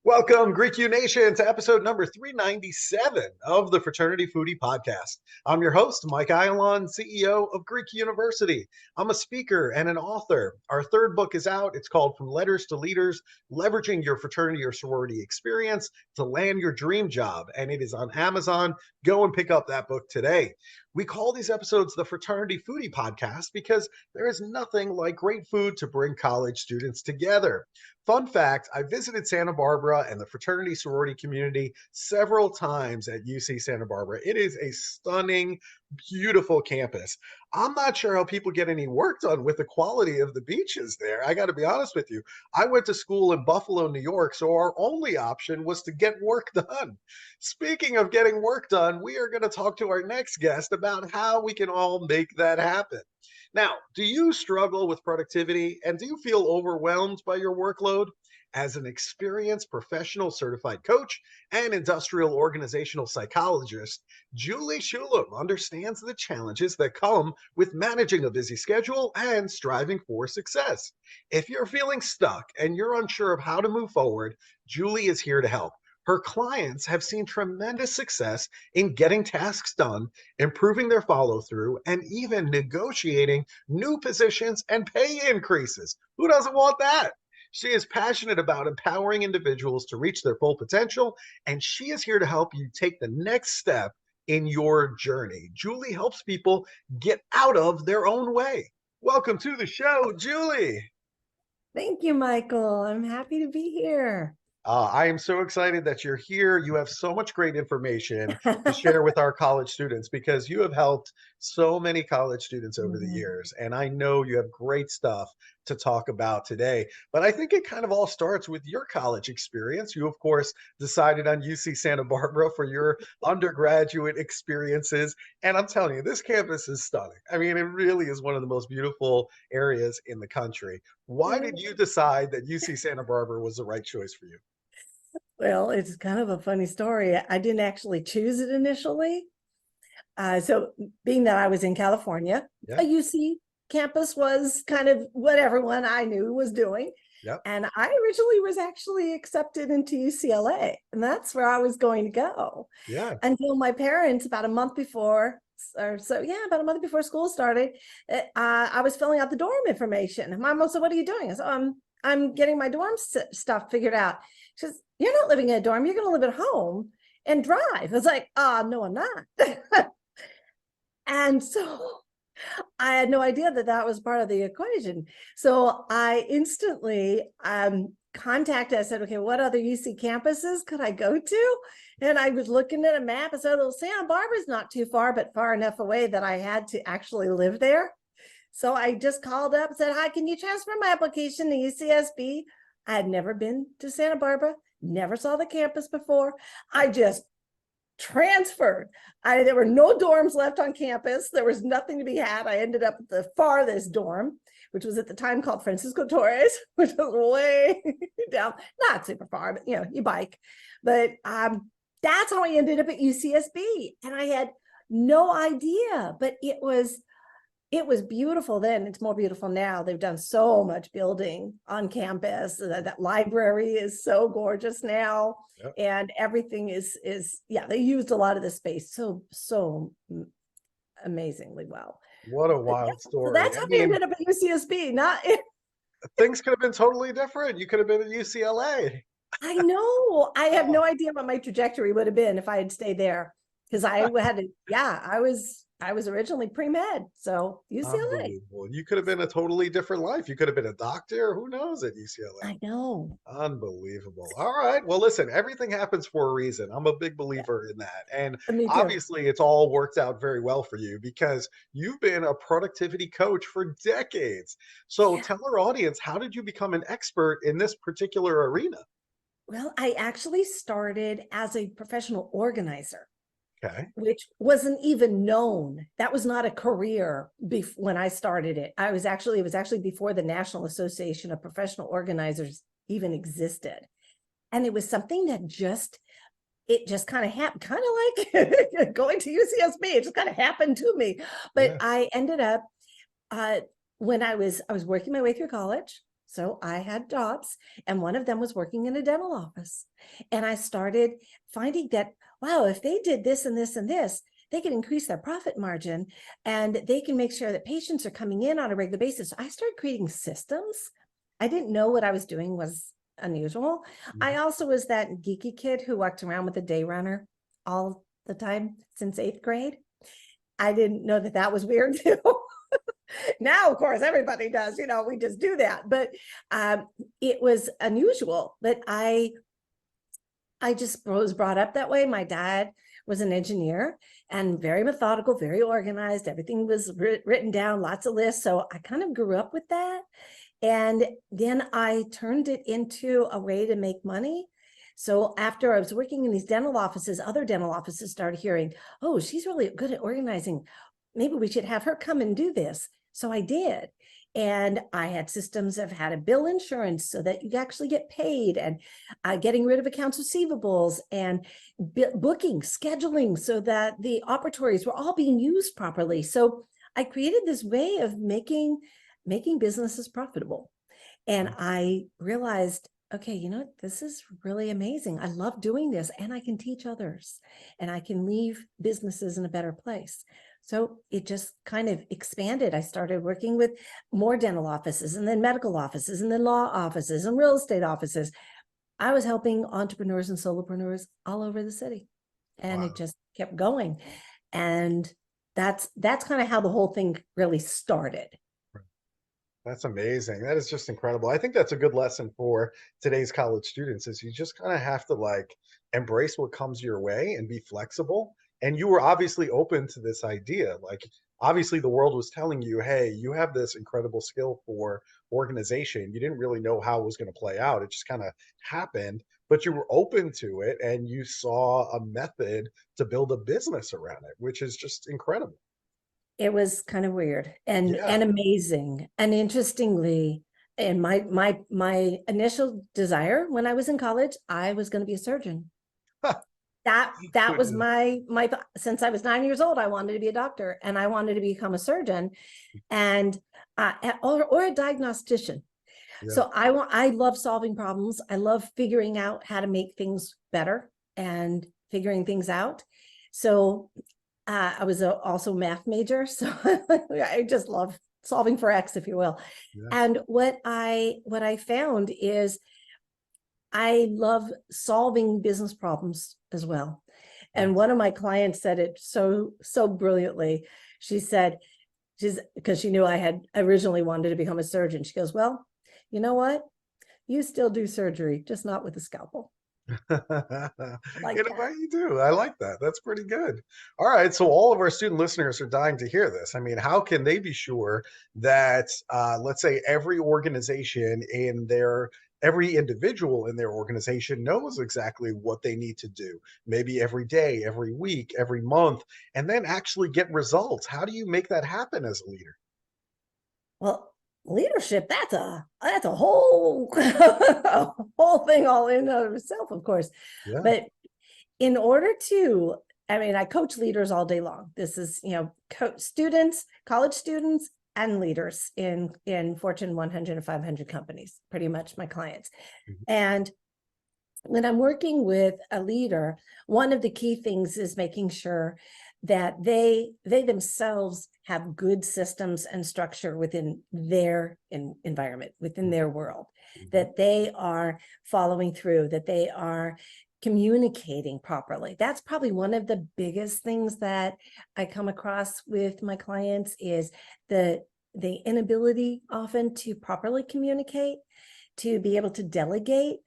Welcome, Greek U Nation, to episode number 397 of the Fraternity Foodie Podcast. I'm your host, Mike Ayalon, CEO of Greek University. I'm a speaker and an author. Our third book is out. It's called From Letters to Leaders, Leveraging Your Fraternity or Sorority Experience to Land Your Dream Job. And it is on Amazon. Go and pick up that book today. We call these episodes the Fraternity Foodie Podcast because there is nothing like great food to bring college students together. Fun fact, I visited Santa Barbara and the fraternity sorority community several times at UC Santa Barbara. It is a stunning, beautiful campus. I'm not sure how people get any work done with the quality of the beaches there. I got to be honest with you. I went to school in Buffalo, New York, so our only option was to get work done. Speaking of getting work done, we are going to talk to our next guest about how we can all make that happen. Now, do you struggle with productivity and do you feel overwhelmed by your workload? As an experienced professional certified coach and industrial organizational psychologist, Juli Shulem understands the challenges that come with managing a busy schedule and striving for success. If you're feeling stuck and you're unsure of how to move forward, Juli is here to help. Her clients have seen tremendous success in getting tasks done, improving their follow through, and even negotiating new positions and pay increases. Who doesn't want that? She is passionate about empowering individuals to reach their full potential, and she is here to help you take the next step in your journey. Juli helps people get out of their own way. Welcome to the show, Juli. Thank you, Michael. I'm happy to be here. I am so excited that you're here. You have so much great information to share with our college students because you have helped so many college students over the years. And I know you have great stuff to talk about today. But I think it kind of all starts with your college experience. You, of course, decided on UC Santa Barbara for your undergraduate experiences. And I'm telling you, this campus is stunning. I mean, it really is one of the most beautiful areas in the country. Why did you decide that UC Santa Barbara was the right choice for you? Well, it's kind of a funny story. I didn't actually choose it initially. So being that I was in California, a UC campus was kind of what everyone I knew was doing. And I originally was actually accepted into UCLA, and that's where I was going to go. Until my parents, about a month before school started, I was filling out the dorm information. And my mom said, "What are you doing?" I said, I'm getting my dorm stuff figured out." She says, "You're not living in a dorm. You're going to live at home and drive." I was like, "No, I'm not." And so I had no idea that that was part of the equation. So I instantly contacted, I said, "Okay, what other UC campuses could I go to?" And I was looking at a map and said, "Well, Santa Barbara's not too far, but far enough away that I had to actually live there." So I just called up and said, "Hi, can you transfer my application to UCSB?" I had never been to Santa Barbara, never saw the campus before. I just transferred. There were no dorms left on campus. There was nothing to be had. I ended up at the farthest dorm, which was at the time called Francisco Torres, which was way down, not super far, but you bike. But that's how I ended up at UCSB. And I had no idea, but it was beautiful then. It's more beautiful now. They've done so much building on campus. That library is so gorgeous now. And everything is they used a lot of the space so amazingly well. What a wild story. So that's how we ended up at UCSB. Things could have been totally different. You could have been at UCLA. I know. I have no idea what my trajectory would have been if I had stayed there. Because I was originally pre-med, so UCLA. You could have been a totally different life. You could have been a doctor. Who knows at UCLA? I know. Unbelievable. All right. Well, listen, everything happens for a reason. I'm a big believer in that. And obviously it's all worked out very well for you because you've been a productivity coach for decades. So tell our audience, how did you become an expert in this particular arena? Well, I actually started as a professional organizer. Okay. Which wasn't even known. That was not a career when I started it. It was actually before the National Association of Professional Organizers even existed. And it was something that just it just kind of happened, kind of like going to UCSB. It just kind of happened to me. But Yeah. I ended up when I was working my way through college. So I had jobs, and one of them was working in a dental office. And I started finding that, wow, if they did this and this and this, they can increase their profit margin, and they can make sure that patients are coming in on a regular basis. So I started creating systems. I didn't know what I was doing was unusual. I also was that geeky kid who walked around with a day runner all the time since 8th grade. I didn't know that that was weird too. Now, of course, everybody does, we just do that. But it was unusual. But I just was brought up that way. My dad was an engineer and very methodical, very organized. Everything was written down, lots of lists. So I kind of grew up with that. And then I turned it into a way to make money. So after I was working in these dental offices, other dental offices started hearing, oh, she's really good at organizing. Maybe we should have her come and do this. So I did. And I had systems of how to bill insurance so that you actually get paid, and getting rid of accounts receivables, and booking, scheduling, so that the operatories were all being used properly. So I created this way of making businesses profitable. And I realized, okay, this is really amazing. I love doing this, and I can teach others, and I can leave businesses in a better place. So it just kind of expanded. I started working with more dental offices, and then medical offices, and then law offices, and real estate offices. I was helping entrepreneurs and solopreneurs all over the city, and it just kept going. And that's kind of how the whole thing really started. That's amazing. That is just incredible. I think that's a good lesson for today's college students is you just kind of have to like embrace what comes your way and be flexible. And you were obviously open to this idea. Like obviously the world was telling you, hey, you have this incredible skill for organization. You didn't really know how it was going to play out. It just kind of happened, but you were open to it and you saw a method to build a business around it, which is just incredible. It was kind of weird and Yeah. amazing. And interestingly, and my initial desire when I was in college, I was going to be a surgeon. That was my since I was 9 years old, I wanted to be a doctor, and I wanted to become a surgeon, and or a diagnostician. Yeah. So I love solving problems. I love figuring out how to make things better and figuring things out. So I was also a math major, so I just love solving for X, if you will. Yeah. And what I found is I love solving business problems as well. And one of my clients said it so brilliantly. She said, because she knew I had originally wanted to become a surgeon. She goes, well, you know what? You still do surgery, just not with a scalpel. Like You do. I like that. That's pretty good. All right. So all of our student listeners are dying to hear this. I mean, how can they be sure that, let's say, every organization in every individual in their organization knows exactly what they need to do, maybe every day, every week, every month, and then actually get results? How do you make that happen as a leader? Well, leadership, that's a whole a whole thing all in of itself, of course. Yeah. But in order to, I coach leaders all day long. This is, coach students, college students, and leaders in Fortune 100 and 500 companies, pretty much my clients. And when I'm working with a leader, one of the key things is making sure that they themselves have good systems and structure within their environment, within their world, that they are following through, that they are communicating properly. That's probably one of the biggest things that I come across with my clients is the inability often to properly communicate, to be able to delegate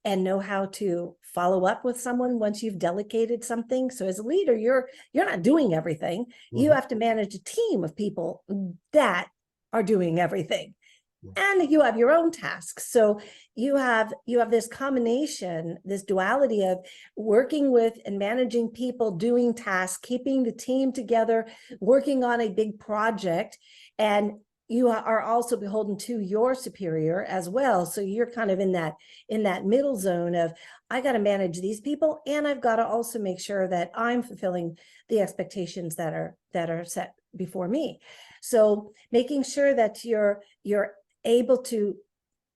and know how to follow up with someone once you've delegated something. So as a leader, you're not doing everything. You have to manage a team of people that are doing everything. And you have your own tasks. So you have this combination, this duality of working with and managing people, doing tasks, keeping the team together, working on a big project, and you are also beholden to your superior as well. So you're kind of in that middle zone of, I got to manage these people, and I've got to also make sure that I'm fulfilling the expectations that are set before me. So making sure that you're able to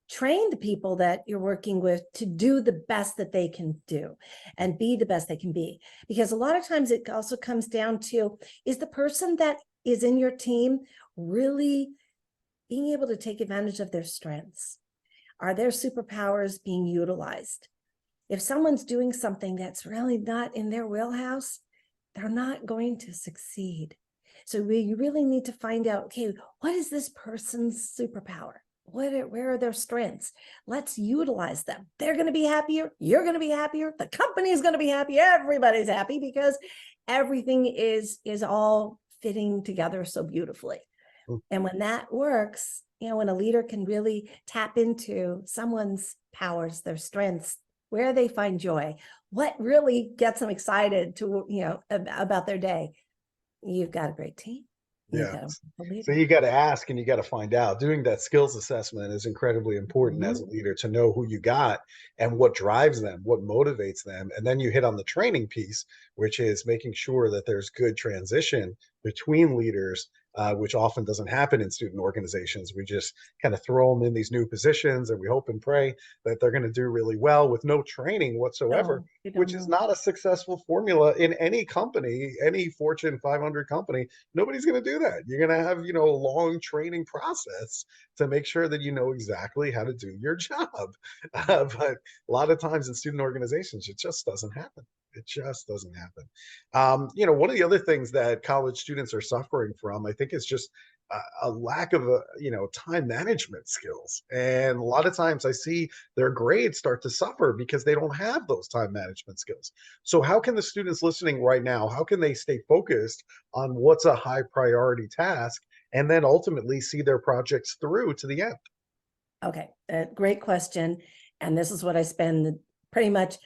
train the people that you're working with to do the best that they can do and be the best they can be. Because a lot of times it also comes down to, is the person that is in your team really being able to take advantage of their strengths? Are their superpowers being utilized? If someone's doing something that's really not in their wheelhouse, they're not going to succeed. So we really need to find out, okay, what is this person's superpower? Where are their strengths? Let's utilize them. They're going to be happier. You're going to be happier. The company is going to be happy. Everybody's happy because everything is all fitting together so beautifully. And when that works, when a leader can really tap into someone's powers, their strengths, where they find joy, what really gets them excited to, about their day, you've got a great team. Yeah. So you got to ask and you got to find out. Doing that skills assessment is incredibly important as a leader, to know who you got and what drives them, what motivates them. And then you hit on the training piece, which is making sure that there's good transition between leaders, which often doesn't happen in student organizations. We just kind of throw them in these new positions and we hope and pray that they're going to do really well with no training whatsoever, which is not a successful formula in any company, any Fortune 500 company. Nobody's going to do that. You're going to have, a long training process to make sure that you know exactly how to do your job. But a lot of times in student organizations, it just doesn't happen. It just doesn't happen. One of the other things that college students are suffering from, I think, is just a lack of, time management skills. And a lot of times I see their grades start to suffer because they don't have those time management skills. So how can the students listening right now, how can they stay focused on what's a high priority task and then ultimately see their projects through to the end? Okay, great question. And this is what I spend pretty much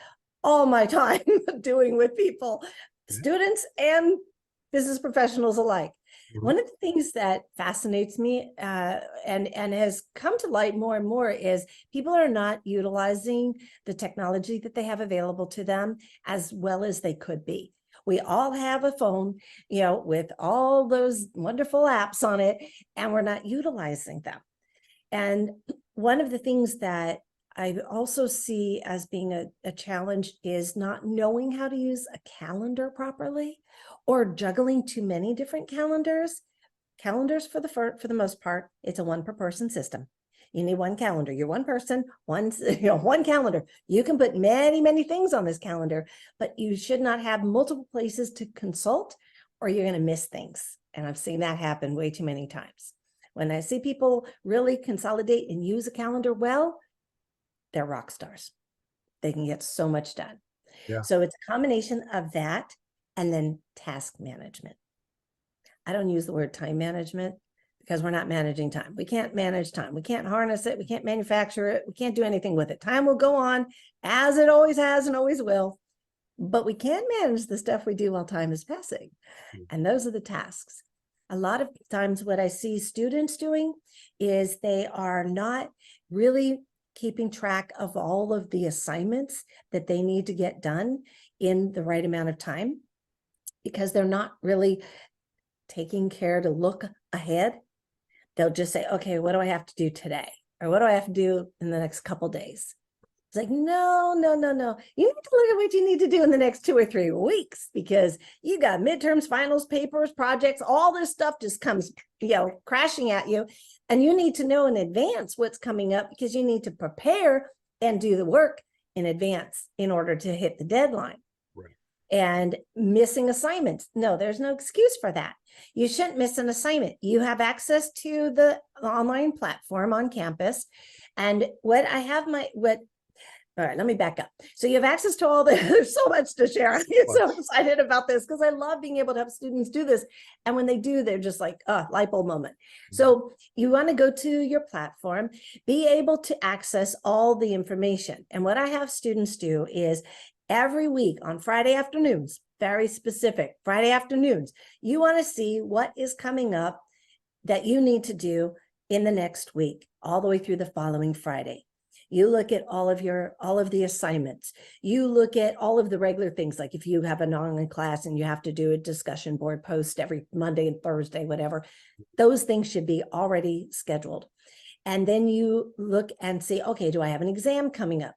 all my time doing with people, students and business professionals alike. One of the things that fascinates me and has come to light more and more is people are not utilizing the technology that they have available to them as well as they could be. We all have a phone, with all those wonderful apps on it, and we're not utilizing them. And one of the things that I also see as being a challenge is not knowing how to use a calendar properly, or juggling too many different calendars. Calendars, for the most part, it's a one per person system. You need one calendar. You're one person, one calendar. You can put many, many things on this calendar, but you should not have multiple places to consult, or you're going to miss things. And I've seen that happen way too many times. When I see people really consolidate and use a calendar well, they're rock stars. They can get so much done. Yeah. So it's a combination of that and then task management. I don't use the word time management because we're not managing time. We can't manage time. We can't harness it. We can't manufacture it. We can't do anything with it. Time will go on as it always has and always will. But we can manage the stuff we do while time is passing. And those are the tasks. A lot of times what I see students doing is they are not really keeping track of all of the assignments that they need to get done in the right amount of time, because they're not really taking care to look ahead. They'll just say, okay, what do I have to do today? Or what do I have to do in the next couple days? It's like, no. You need to look at what you need to do in the next 2 or 3 weeks, because you got midterms, finals, papers, projects, all this stuff just comes, crashing at you. And you need to know in advance what's coming up, because you need to prepare and do the work in advance in order to hit the deadline. Right. And missing assignments. No, there's no excuse for that. You shouldn't miss an assignment. You have access to the online platform on campus. And all right, let me back up. So you have access to all there's so much to share. I get so excited about this because I love being able to have students do this. And when they do, they're just like, light bulb moment. So you want to go to your platform, be able to access all the information. And what I have students do is every week on Friday afternoons, very specific, Friday afternoons, you want to see what is coming up that you need to do in the next week, all the way through the following Friday. You look at all of the assignments. You look at all of the regular things, like if you have an online class and you have to do a discussion board post every Monday and Thursday, whatever, those things should be already scheduled. And then you look and see, okay, do I have an exam coming up?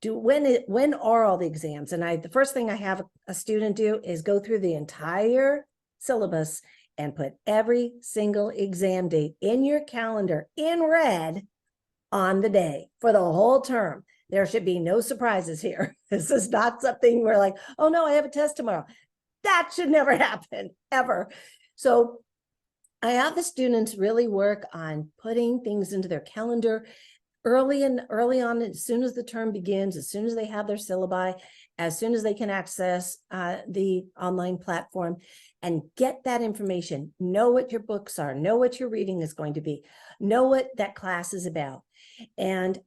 When are all the exams? And the first thing I have a student do is go through the entire syllabus and put every single exam date in your calendar in red on the day for the whole term. There should be no surprises here. This is not something where like, oh no, I have a test tomorrow. That should never happen, ever. So I have the students really work on putting things into their calendar early on, as soon as the term begins, as soon as they have their syllabi, as soon as they can access the online platform and get that information, know what your books are, know what your reading is going to be, know what that class is about, and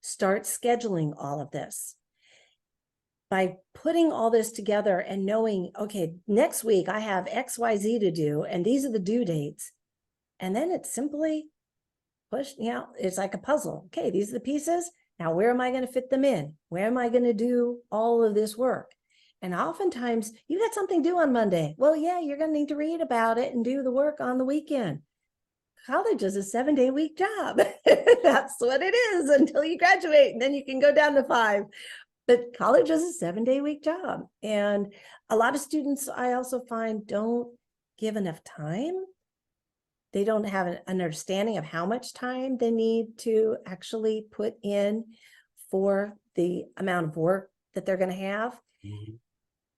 start scheduling all of this. By putting all this together and knowing, okay, next week I have XYZ to do, and these are the due dates. And then it's simply push, it's like a puzzle. Okay, these are the pieces. Now, where am I going to fit them in? Where am I going to do all of this work? And oftentimes you got something due on Monday. Well, yeah, you're going to need to read about it and do the work on the weekend. College is a 7-day week job. That's what it is until you graduate, and then you can go down to 5. But college is a 7-day week job. And a lot of students, I also find, don't give enough time. They don't have an understanding of how much time they need to actually put in for the amount of work that they're going to have. Mm-hmm.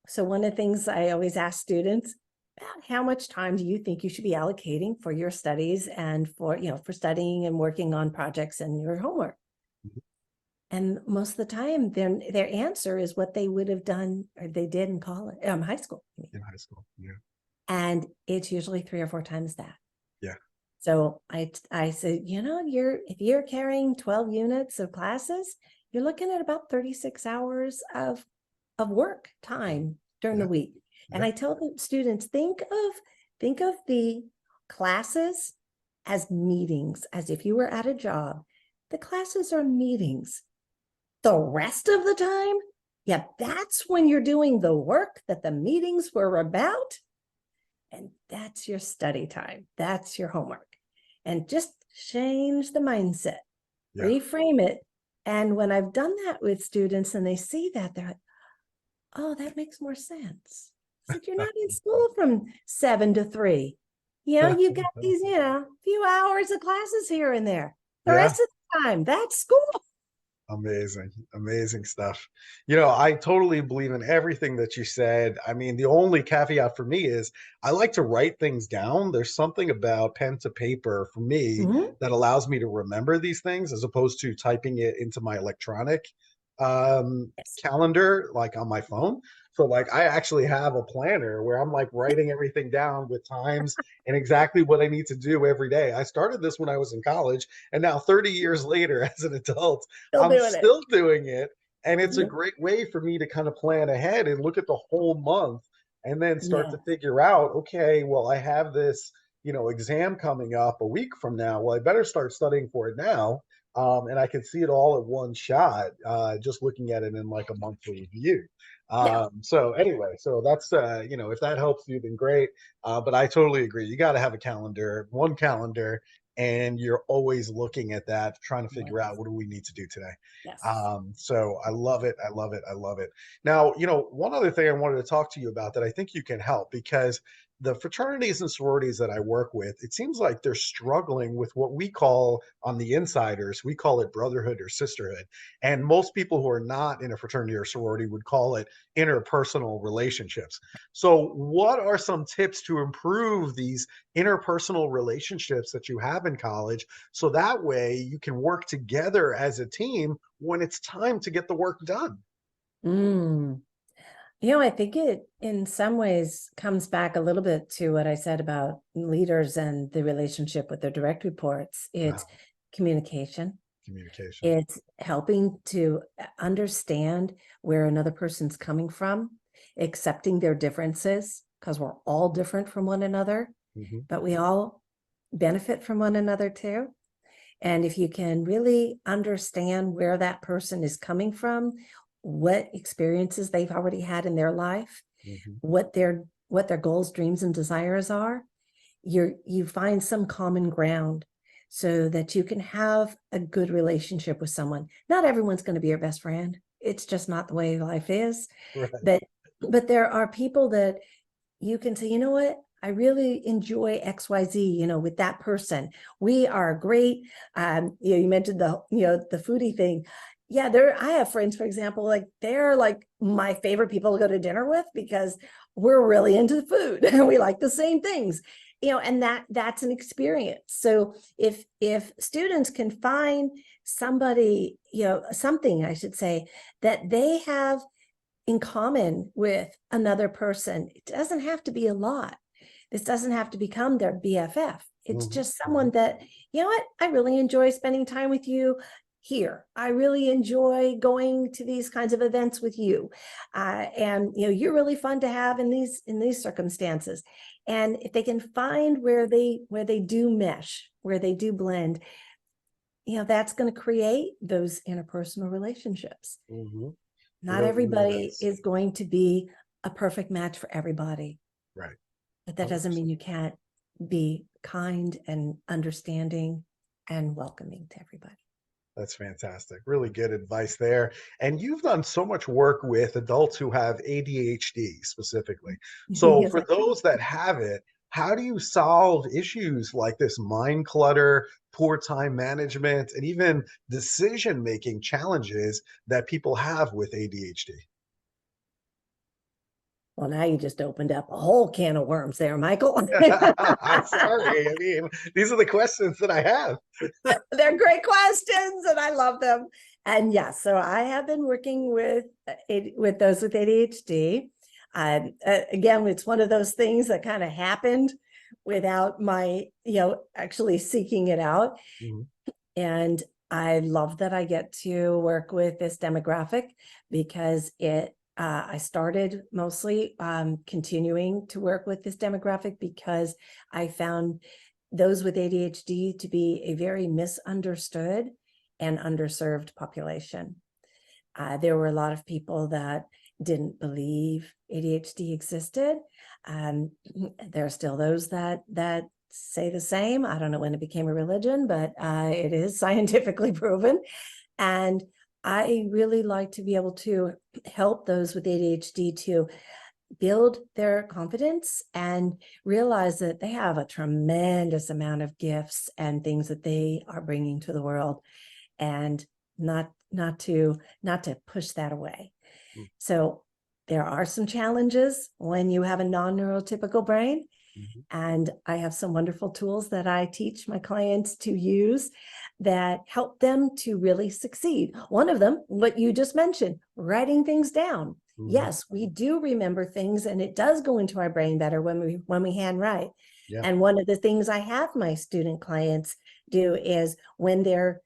So one of the things I always ask students, about how much time do you think you should be allocating for your studies and for studying and working on projects and your homework? Mm-hmm. And most of the time, their answer is what they would have done or they did in college, high school. In high school, yeah. And it's usually 3 or 4 times that. Yeah. So I said, if you're carrying 12 units of classes, you're looking at about 36 hours of work time during the week. And I tell the students, think of the classes as meetings, as if you were at a job. The classes are meetings. The rest of the time, that's when you're doing the work that the meetings were about. And that's your study time. That's your homework. And just change the mindset, reframe it. And when I've done that with students and they see that, they're like, oh, that makes more sense. I said, you're not in school from 7 to 3. You've got these, few hours of classes here and there. The rest of the time, that's school. Amazing stuff. I totally believe in everything that you said. I mean, the only caveat for me is I like to write things down. There's something about pen to paper for me that allows me to remember these things as opposed to typing it into my electronic calendar, like on my phone. So like I actually have a planner where I'm like writing everything down with times and exactly what I need to do every day. I started this when I was in college, and now 30 years later as an adult, I'm still doing it. And it's a great way for me to kind of plan ahead and look at the whole month and then start to figure out, okay, well, I have this, exam coming up a week from now. Well, I better start studying for it now. And I can see it all at one shot, just looking at it in like a monthly review. So anyway, so that's, if that helps you, then great. But I totally agree. You got to have one calendar, and you're always looking at that, trying to figure out what do we need to do today. Yes. So I love it. I love it. I love it. Now, one other thing I wanted to talk to you about that I think you can help, because the fraternities and sororities that I work with, it seems like they're struggling with what we call, on the insiders, we call it brotherhood or sisterhood. And most people who are not in a fraternity or sorority would call it interpersonal relationships. So what are some tips to improve these interpersonal relationships that you have in college, so that way you can work together as a team when it's time to get the work done? I think it in some ways comes back a little bit to what I said about leaders and the relationship with their direct reports. It's communication. It's helping to understand where another person's coming from, accepting their differences, because we're all different from one another, but we all benefit from one another too. And if you can really understand where that person is coming from, what experiences they've already had in their life, what their goals, dreams, and desires are, you find some common ground so that you can have a good relationship with someone. Not everyone's going to be your best friend. It's just not the way life is. Right. But there are people that you can say, you know what? I really enjoy XYZ, with that person. We are great. You mentioned the foodie thing. Yeah, I have friends, for example, like they're like my favorite people to go to dinner with because we're really into the food and we like the same things, and that's an experience. So if students can find somebody, something I should say that they have in common with another person, it doesn't have to be a lot. This doesn't have to become their BFF. It's just someone that, I really enjoy spending time with you here. I really enjoy going to these kinds of events with you. And, you're really fun to have in these circumstances. And if they can find where they do mesh, where they do blend, that's going to create those interpersonal relationships. Not everybody is going to be a perfect match for everybody. Right. But that doesn't mean you can't be kind and understanding and welcoming to everybody. That's fantastic. Really good advice there. And you've done so much work with adults who have ADHD specifically. So Yes, for those that have it, how do you solve issues like this mind clutter, poor time management, and even decision-making challenges that people have with ADHD? Well, now you just opened up a whole can of worms there, Michael. I'm sorry. I mean, these are the questions that I have. They're great questions and I love them. And yes, so I have been working with those with ADHD. Again, it's one of those things that kind of happened without my, actually seeking it out. And I love that I get to work with this demographic because I started mostly continuing to work with this demographic because I found those with ADHD to be a very misunderstood and underserved population. There were a lot of people that didn't believe ADHD existed. There are still those that say the same. I don't know when it became a religion, but it is scientifically proven. And I really like to be able to help those with ADHD to build their confidence and realize that they have a tremendous amount of gifts and things that they are bringing to the world, and not to push that away. So there are some challenges when you have a non-neurotypical brain. And I have some wonderful tools that I teach my clients to use that help them to really succeed. One of them, what you just mentioned, writing things down. Yes, we do remember things and it does go into our brain better when we handwrite. And one of the things I have my student clients do is when they're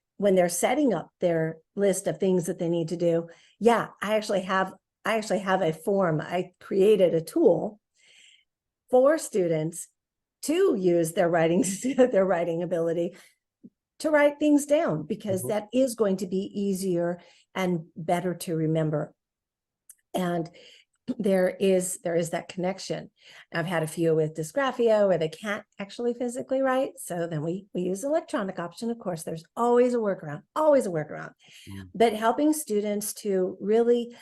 setting up their list of things that they need to do. I actually have a form. I created a tool for students to use their writing ability to write things down, because that is going to be easier and better to remember. And there is that connection. I've had a few with dysgraphia where they can't actually physically write. So then we use electronic option. Of course, there's always a workaround. But helping students to really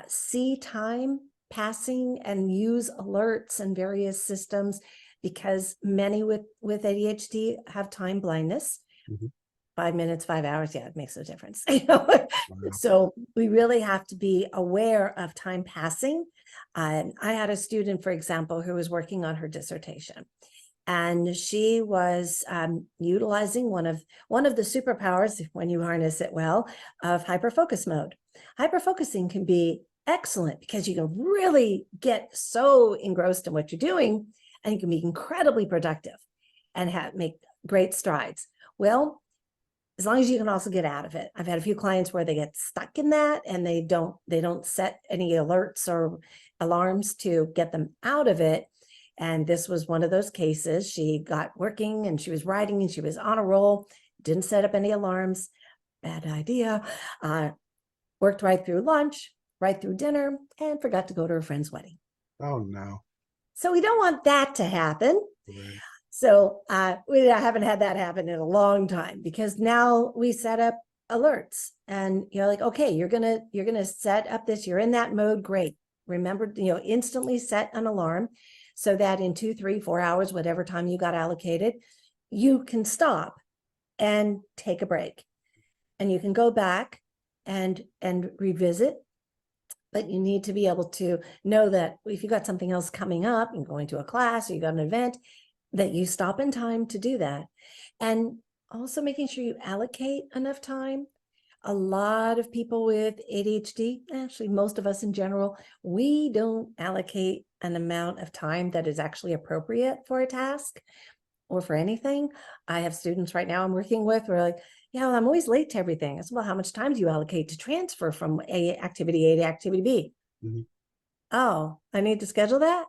see time passing and use alerts and various systems, because many with ADHD have time blindness. 5 minutes, 5 hours, it makes a difference. So we really have to be aware of time passing. I had a student, for example, who was working on her dissertation, and she was utilizing one of the superpowers, when you harness it well, of hyperfocus mode. Hyperfocusing can be excellent because you can really get so engrossed in what you're doing, and you can be incredibly productive and make great strides. Well, as long as you can also get out of it. I've had a few clients where they get stuck in that and they don't set any alerts or alarms to get them out of it. And this was one of those cases. She got working and she was writing and she was on a roll, didn't set up any alarms. Bad idea. Worked right through lunch, right through dinner, and forgot to go to her friend's wedding. Oh, no. So we don't want that to happen. Right. So we haven't had that happen in a long time, because now we set up alerts and you're like, okay, you're gonna set up this, you're in that mode, great. Remember, instantly set an alarm so that in 2, 3, 4 hours, whatever time you got allocated, you can stop and take a break. And you can go back and revisit, but you need to be able to know that if you got something else coming up and going to a class or you got an event, that you stop in time to do that. And also making sure you allocate enough time. A lot of people with ADHD, actually most of us in general, we don't allocate an amount of time that is actually appropriate for a task or for anything. I have students right now I'm working with who are like, yeah, well, I'm always late to everything. I said, well, how much time do you allocate to transfer from activity A to activity B? Mm-hmm. Oh, I need to schedule that?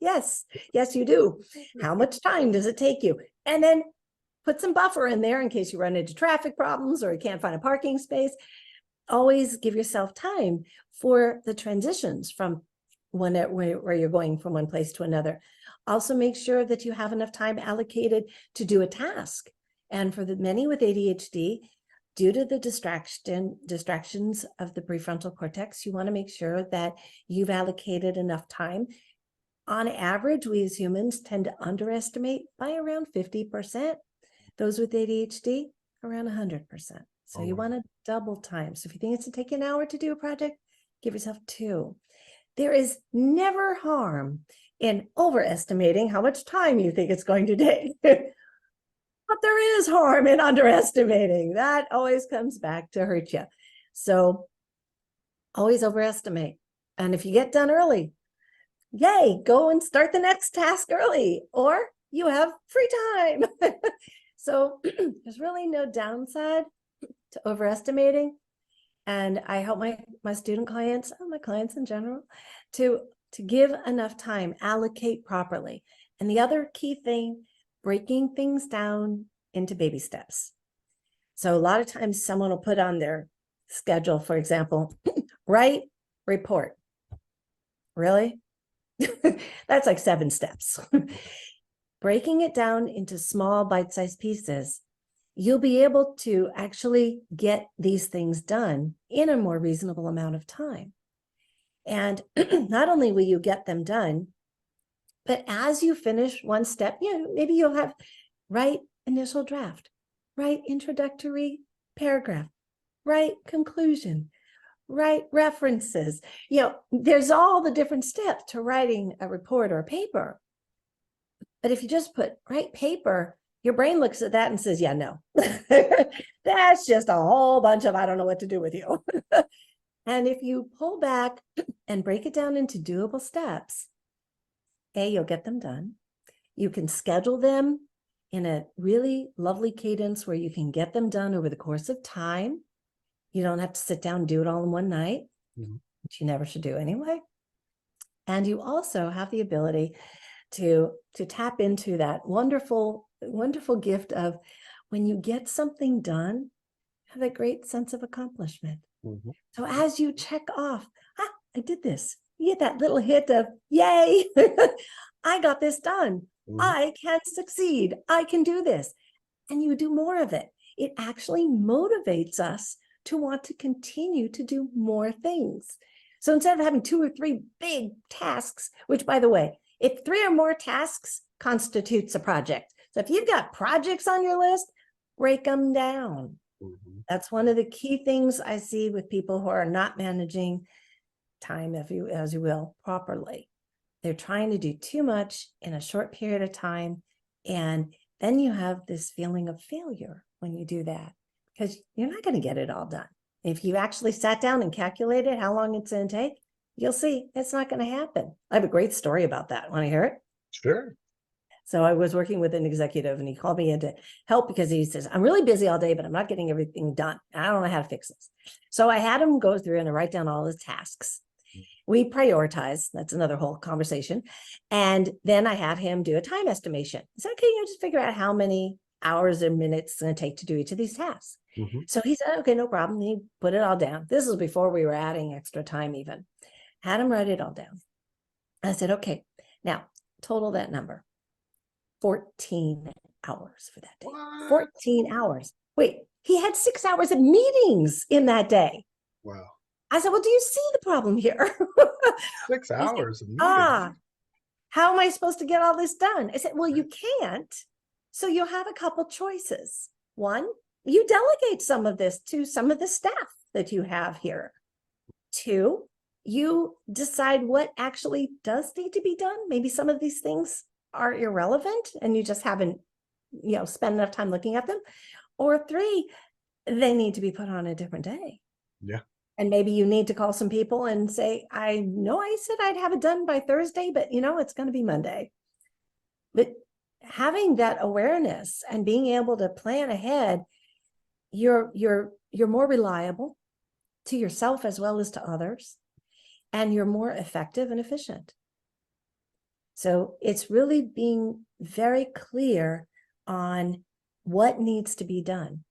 Yes, you do. How much time does it take you? And then put some buffer in there in case you run into traffic problems or you can't find a parking space. Always give yourself time for the transitions from where you're going from one place to another. Also make sure that you have enough time allocated to do a task. And for the many with ADHD, due to the distractions of the prefrontal cortex, you want to make sure that you've allocated enough time. On average, we as humans tend to underestimate by around 50%. Those with ADHD, around 100%. So you want to double time. So if you think it's to take an hour to do a project, give yourself 2. There is never harm in overestimating how much time you think it's going to take. But there is harm in underestimating. That always comes back to hurt you. So always overestimate. And if you get done early, yay, go and start the next task early, or you have free time. So there's really no downside to overestimating. And I help my student clients, my clients in general, to give enough time, allocate properly. And the other key thing, breaking things down into baby steps. So a lot of times someone will put on their schedule, for example, write report. Really? That's like 7 steps. Breaking it down into small bite-sized pieces, you'll be able to actually get these things done in a more reasonable amount of time. And not only will you get them done, but as you finish one step, maybe you'll have write initial draft, write introductory paragraph, write conclusion, write references. There's all the different steps to writing a report or a paper. But if you just put write paper, your brain looks at that and says, yeah, no, that's just a whole bunch of, I don't know what to do with you. And if you pull back and break it down into doable steps, you'll get them done. You can schedule them in a really lovely cadence where you can get them done over the course of time. You don't have to sit down and do it all in one night, which you never should do anyway. And you also have the ability to tap into that wonderful, wonderful gift of when you get something done, have that great sense of accomplishment. Mm-hmm. So as you check off, I did this, you get that little hit of, yay, I got this done. Mm-hmm. I can succeed. I can do this. And you do more of it. It actually motivates us to want to continue to do more things. So instead of having 2 or 3 big tasks, which by the way, if 3 or more tasks constitutes a project. So if you've got projects on your list, break them down. Mm-hmm. That's one of the key things I see with people who are not managing time, as you will, properly. They're trying to do too much in a short period of time. And then you have this feeling of failure when you do that, because you're not going to get it all done. If you actually sat down and calculated how long it's going to take, you'll see it's not going to happen. I have a great story about that. Want to hear it? Sure. So I was working with an executive and he called me in to help because he says, I'm really busy all day, but I'm not getting everything done. I don't know how to fix this. So I had him go through and write down all his tasks. We prioritize. That's another whole conversation. And then I had him do a time estimation. I said, okay, just figure out how many hours and minutes it's going to take to do each of these tasks. Mm-hmm. So he said, okay, no problem. He put it all down. This was before we were adding extra time even. Had him write it all down. I said, okay, now total that number. 14 hours for that day. What? 14 hours. Wait, he had 6 hours of meetings in that day. Wow. I said, well, do you see the problem here? 6 hours of meetings. How am I supposed to get all this done? I said, well, you can't. So you'll have a couple choices. One, you delegate some of this to some of the staff that you have here. Two, you decide what actually does need to be done. Maybe some of these things are irrelevant and you just haven't, spent enough time looking at them. Or three, they need to be put on a different day. Yeah. And maybe you need to call some people and say, I know I said I'd have it done by Thursday, but it's going to be Monday. But having that awareness and being able to plan ahead, you're more reliable to yourself as well as to others, and you're more effective and efficient. So it's really being very clear on what needs to be done.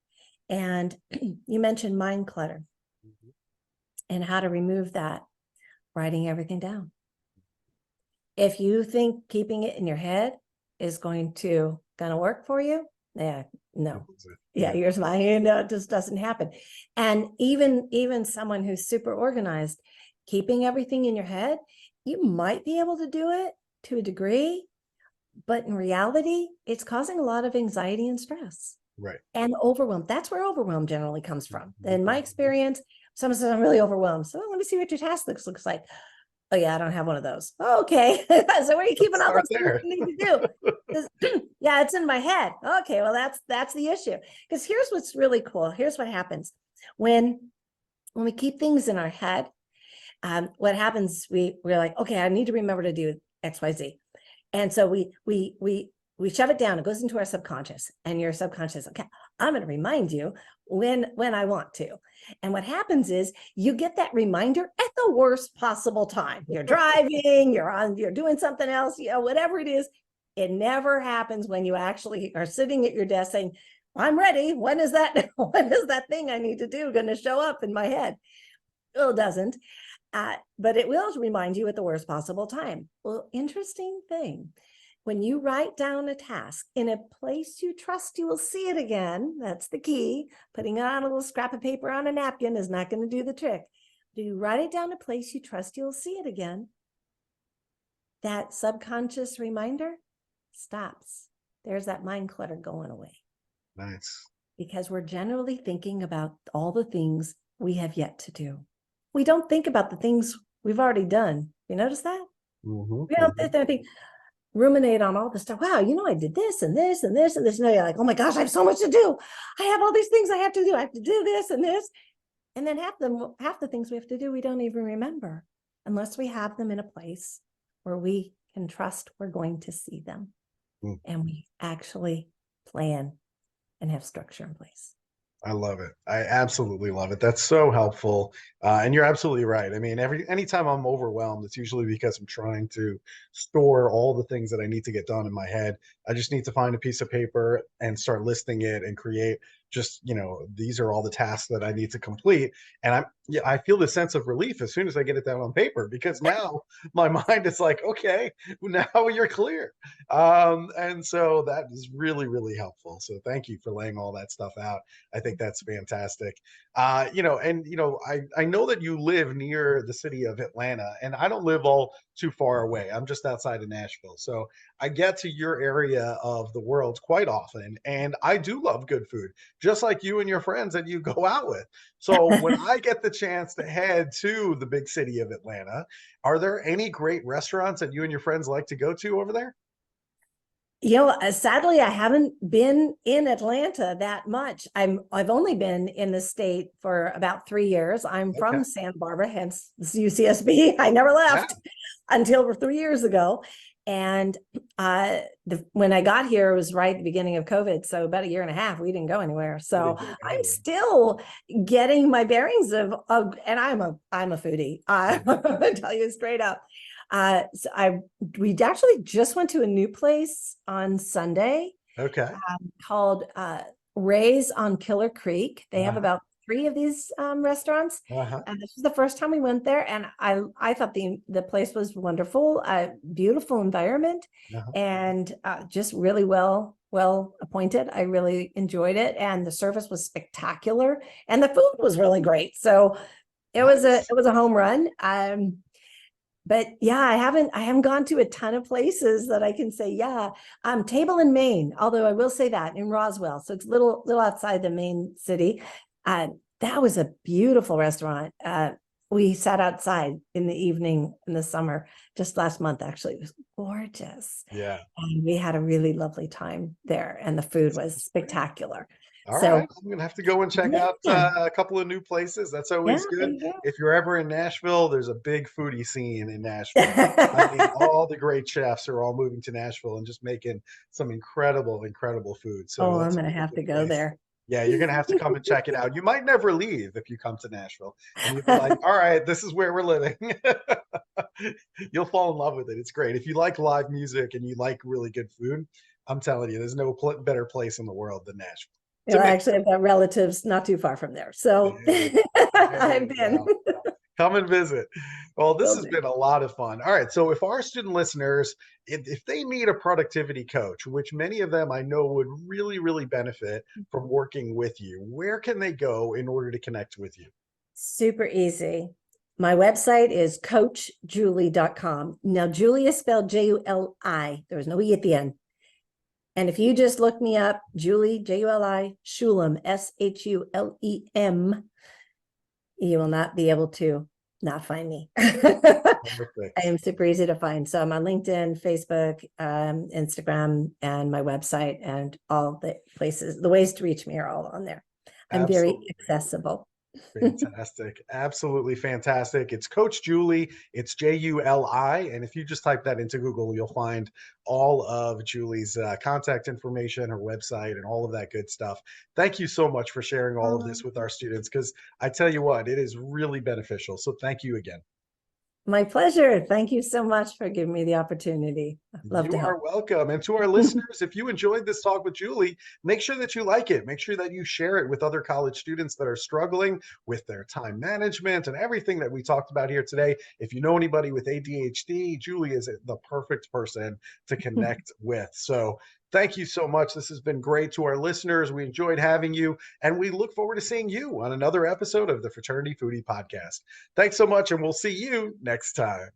And you mentioned mind clutter and how to remove that, writing everything down. If you think keeping it in your head is going to work for you, no. Yeah, here's my hand. It just doesn't happen. And even someone who's super organized, keeping everything in your head, you might be able to do it to a degree, but in reality, it's causing a lot of anxiety and stress. Right. And overwhelm. That's where overwhelm generally comes from. In my experience, someone says, I'm really overwhelmed. So let me see what your task looks like. Oh yeah, I don't have one of those. Okay. So where are you keeping all those things you need to do? Yeah, it's in my head. Okay, well, that's the issue. Because here's what's really cool. Here's what happens. When we keep things in our head, what happens, we're like, okay, I need to remember to do XYZ. And so we shove it down. It goes into our subconscious, and your subconscious, okay, I'm going to remind you when I want to. And what happens is you get that reminder at the worst possible time. You're driving, you're doing something else, whatever it is. It never happens when you actually are sitting at your desk saying, I'm ready. When is that thing I need to do going to show up in my head? Well, it doesn't. But it will remind you at the worst possible time. Well, interesting thing. When you write down a task in a place you trust you will see it again, that's the key. Putting it on a little scrap of paper on a napkin is not going to do the trick. Do you write it down a place you trust you'll see it again? That subconscious reminder stops. There's that mind clutter going away. Nice. Because we're generally thinking about all the things we have yet to do. We don't think about the things we've already done. You notice that? Mm-hmm. We don't think, ruminate on all the stuff. Wow, I did this and this and this and this. Now you're like, oh my gosh, I have so much to do. I have all these things I have to do. I have to do this and this. And then half the things we have to do, we don't even remember unless we have them in a place where we can trust we're going to see them. And we actually plan and have structure in place. I love it. I absolutely love it. That's so helpful. And you're absolutely right. I mean, anytime I'm overwhelmed, it's usually because I'm trying to store all the things that I need to get done in my head. I just need to find a piece of paper and start listing it and create just, these are all the tasks that I need to complete. And I feel this sense of relief as soon as I get it down on paper, because now my mind is like, okay, now you're clear. And so that is really, really helpful. So thank you for laying all that stuff out. I think that's fantastic. I know that you live near the city of Atlanta, and I don't live all too far away. I'm just outside of Nashville. So I get to your area of the world quite often, and I do love good food, just like you and your friends that you go out with. So when I get the chance to head to the big city of Atlanta, are there any great restaurants that you and your friends like to go to over there? Sadly, I haven't been in Atlanta that much. I've only been in the state for about 3 years. I'm from Santa Barbara, hence the UCSB. I never left until 3 years ago. And when I got here, it was right at the beginning of COVID. So about a year and a half, we didn't go anywhere. So I'm still getting my bearings of and I'm a foodie. I'll tell you straight up. We actually just went to a new place on Sunday. Okay. Called Ray's on Killer Creek. They have about 3 of these restaurants. And this was the first time we went there. And I thought the place was wonderful, beautiful environment, and just really well appointed. I really enjoyed it. And the service was spectacular. And the food was really great. So it was a home run. But yeah, I haven't gone to a ton of places that I can say, Table in Maine, although I will say that in Roswell. So it's a little outside the main city. That was a beautiful restaurant. We sat outside in the evening in the summer, just last month, actually. It was gorgeous. Yeah. And we had a really lovely time there, and the food was spectacular. All right, I'm going to have to go and check out a couple of new places. That's always good. If you're ever in Nashville, there's a big foodie scene in Nashville. I mean, all the great chefs are all moving to Nashville and just making some incredible food. So I'm going to have to go there. Yeah, you're going to have to come and check it out. You might never leave if you come to Nashville. And you'll be like, all right, this is where we're living. You'll fall in love with it. It's great. If you like live music and you like really good food, I'm telling you, there's no better place in the world than Nashville. Actually, I've got relatives not too far from there. So I've been. Come and visit. Well, this has been a lot of fun. All right. So if our student listeners, if they need a productivity coach, which many of them I know would really, really benefit from working with you, where can they go in order to connect with you? Super easy. My website is coachjuli.com. Now, Juli is spelled Juli. There was no E at the end. And if you just look me up, Juli, Juli, Shulem, Shulem, you will not be able to not find me. I am super easy to find. So I'm on LinkedIn, Facebook, Instagram, and my website, and all the places. The ways to reach me are all on there. I'm very accessible. Fantastic. Absolutely fantastic. It's Coach Juli. It's Juli. And if you just type that into Google, you'll find all of Juli's contact information, her website, and all of that good stuff. Thank you so much for sharing all of this with our students, because I tell you what, it is really beneficial. So thank you again. My pleasure. Thank you so much for giving me the opportunity. I'd love to help. You are welcome. And to our listeners, if you enjoyed this talk with Juli, make sure that you like it. Make sure that you share it with other college students that are struggling with their time management and everything that we talked about here today. If you know anybody with ADHD, Juli is the perfect person to connect with. So thank you so much. This has been great. To our listeners, we enjoyed having you, and we look forward to seeing you on another episode of the Fraternity Foodie Podcast. Thanks so much, and we'll see you next time.